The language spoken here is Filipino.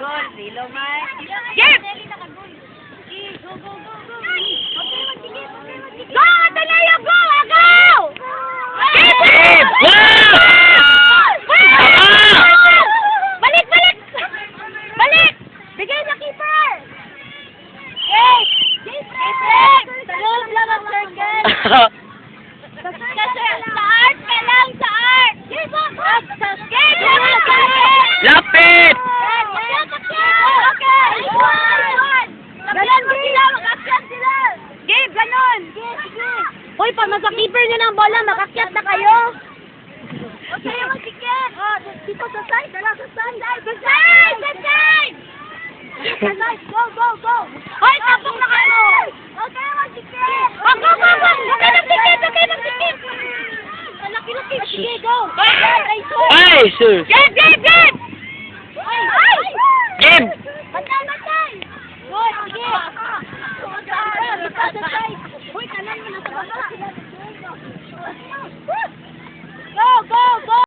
Gol, Rilo man. Game! Go, go, go, go. Go, Ateneo, go! Go! Game! Balik, balik! Balik! Bigay sa keeper! Game! Game! Talog lang ang circle! Sa art ka lang, sa art! Game! Lapit! Ganon sila, mag-akyat sila! Gabe, ganon! Hoy, pag nasa-keeper nyo ng bola, mag-akyat na kayo! Okay, mag-akyat! Dito sa side, dala sa side! Sa side! Sa side! Sa side! Go, go, go! Hoy, tapong na kayo! Okay, mag-akyat! Go, go, go! Okay, mag-akyat! Okay, mag-akyat! Laki-laki! Sige, go! Ay, sir! Gabe, Gabe, Gabe! Ay! Game! Batay, batay! Hoy, sige! Sa side! Hoy, kanan mo na sa baba!